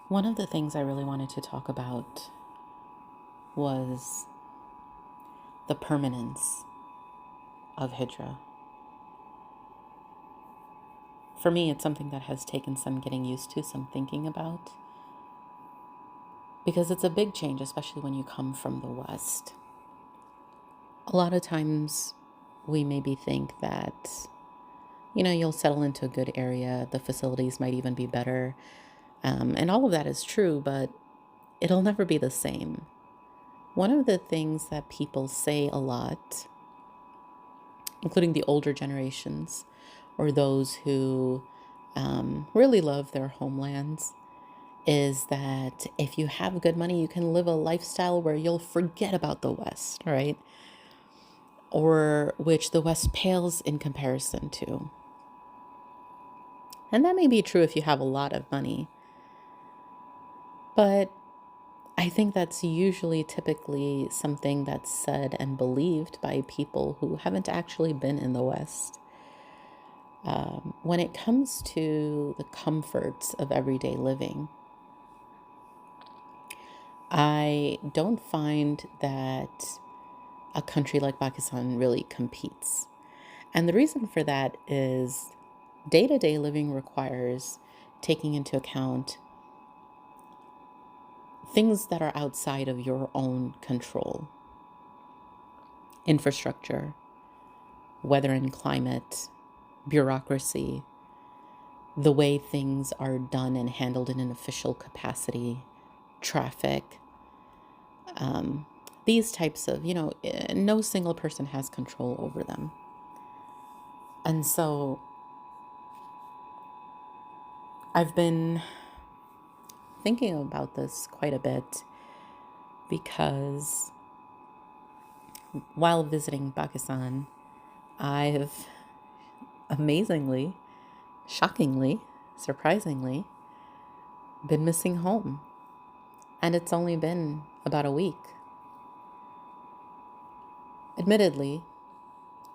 One of the things I really wanted to talk about was the permanence of Hijrah. For me, it's something that has taken some getting used to, some thinking about, because it's a big change, especially when you come from the West. A lot of times we maybe think that, you'll settle into a good area, the facilities might even be better, and all of that is true, but it'll never be the same. One of the things that people say a lot, including the older generations or those who really love their homelands, is that if you have good money, you can live a lifestyle where you'll forget about the West, right? Or which the West pales in comparison to. And that may be true if you have a lot of money. But I think that's usually typically something that's said and believed by people who haven't actually been in the West. When it comes to the comforts of everyday living, I don't find that a country like Pakistan really competes. And the reason for that is day-to-day living requires taking into account things that are outside of your own control. Infrastructure, weather and climate, bureaucracy, the way things are done and handled in an official capacity, traffic, these types of, no single person has control over them. And so I've been thinking about this quite a bit because while visiting Pakistan, I've amazingly, shockingly, surprisingly, been missing home. And it's only been about a week. Admittedly,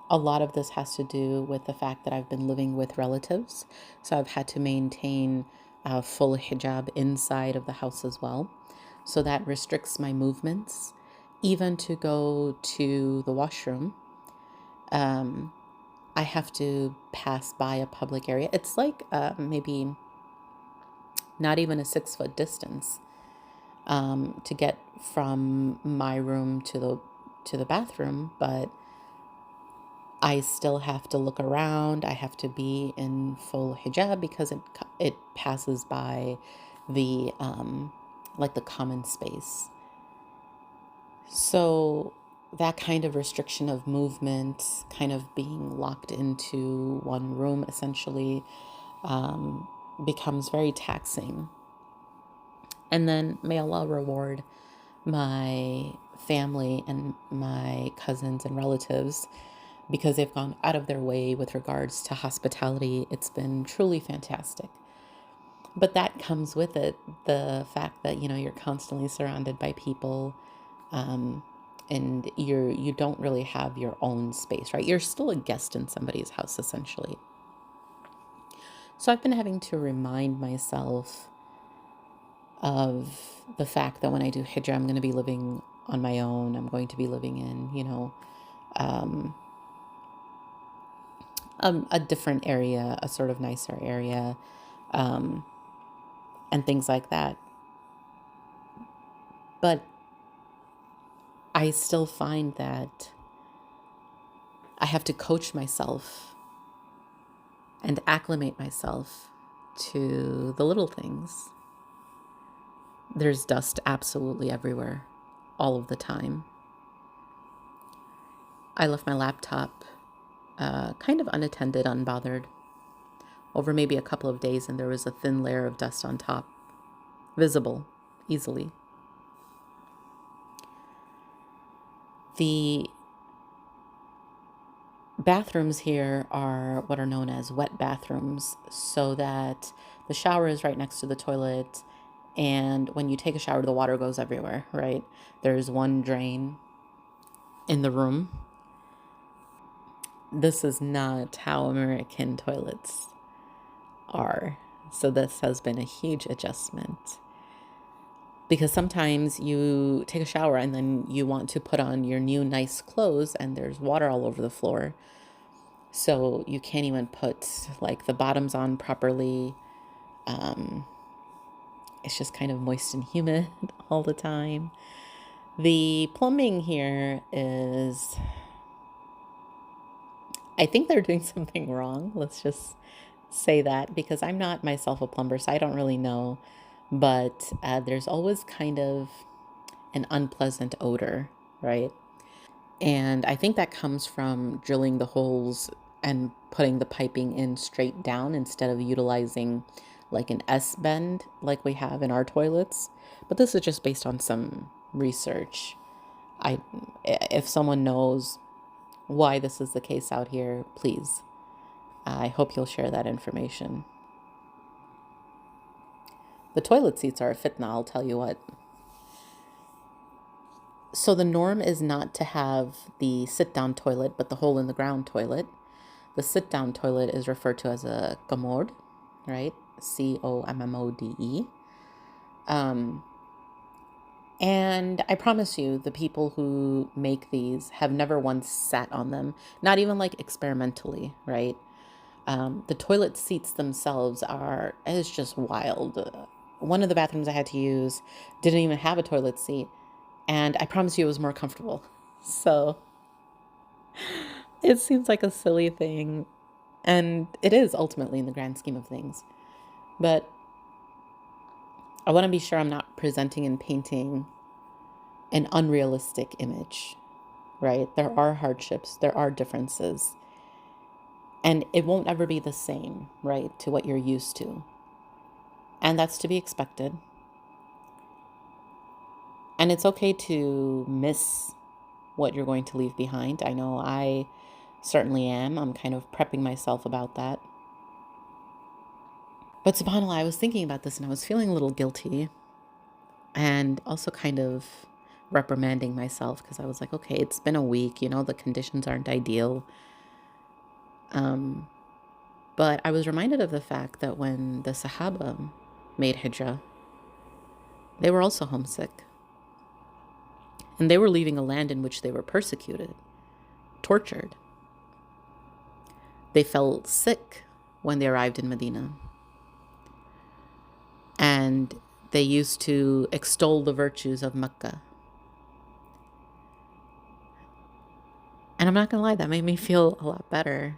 a lot of this has to do with the fact that I've been living with relatives. So I've had to maintain a full hijab inside of the house as well. So that restricts my movements. Even to go to the washroom, I have to pass by a public area. It's like maybe not even a 6 foot distance to get from my room to the bathroom, but I still have to look around. I have to be in full hijab because it passes by the like the common space. So that kind of restriction of movement, kind of being locked into one room essentially, becomes very taxing. And then may Allah reward my family and my cousins and relatives because they've gone out of their way with regards to hospitality. It's been truly fantastic. But that comes with it, the fact that, you're constantly surrounded by people, and you don't really have your own space, right? You're still a guest in somebody's house, essentially. So I've been having to remind myself of the fact that when I do hijrah, I'm going to be living on my own. I'm going to be living in, a different area, a sort of nicer area, and things like that. But I still find that I have to coach myself and acclimate myself to the little things. There's dust absolutely everywhere, all of the time. I left my laptop kind of unattended, unbothered, over maybe a couple of days, and there was a thin layer of dust on top, visible easily. The bathrooms here are what are known as wet bathrooms, so that the shower is right next to the toilet, and when you take a shower, the water goes everywhere, right? There's one drain in the room. This is not how American toilets are. So this has been a huge adjustment. Because sometimes you take a shower and then you want to put on your new nice clothes and there's water all over the floor. So you can't even put like the bottoms on properly. Um, it's just kind of moist and humid all the time. The plumbing here is, I think they're doing something wrong. Let's just say that, because I'm not myself a plumber, so I don't really know. But there's always kind of an unpleasant odor, right? And I think that comes from drilling the holes and putting the piping in straight down instead of utilizing like an S bend like we have in our toilets. But this is just based on some research. I if someone knows why this is the case out here, please. I hope you'll share that information. The toilet seats are a fitna, I'll tell you what. So the norm is not to have the sit-down toilet, but the hole-in-the-ground toilet. The sit-down toilet is referred to as a commode, right? Commode. Um, and I promise you, the people who make these have never once sat on them, not even like experimentally, right? The toilet seats themselves is just wild. One of the bathrooms I had to use didn't even have a toilet seat, and I promise you it was more comfortable. So it seems like a silly thing, and it is ultimately in the grand scheme of things. But I want to be sure I'm not presenting and painting an unrealistic image, right? There are hardships, there are differences, and it won't ever be the same, right, to what you're used to. And that's to be expected. And it's okay to miss what you're going to leave behind. I know I certainly am. I'm kind of prepping myself about that. But subhanAllah, I was thinking about this and I was feeling a little guilty and also kind of reprimanding myself because I was like, okay, it's been a week, the conditions aren't ideal. But I was reminded of the fact that when the Sahaba made Hijrah, they were also homesick. And they were leaving a land in which they were persecuted, tortured. They felt sick when they arrived in Medina. And they used to extol the virtues of Mecca. And I'm not going to lie, that made me feel a lot better.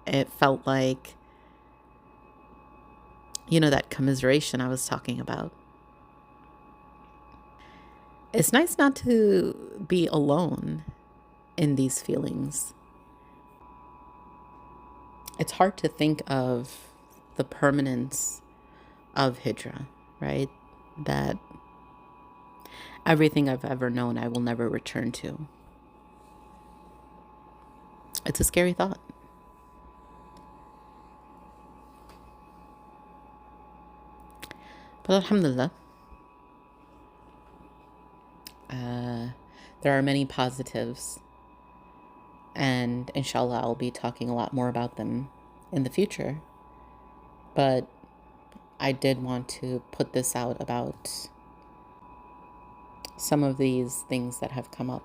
It felt like, that commiseration I was talking about. It's nice not to be alone in these feelings. It's hard to think of the permanence of Hijrah, right? That everything I've ever known I will never return to. It's a scary thought. But alhamdulillah, there are many positives, and inshallah I'll be talking a lot more about them in the future. But I did want to put this out about some of these things that have come up,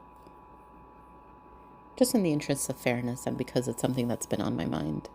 just in the interests of fairness and because it's something that's been on my mind.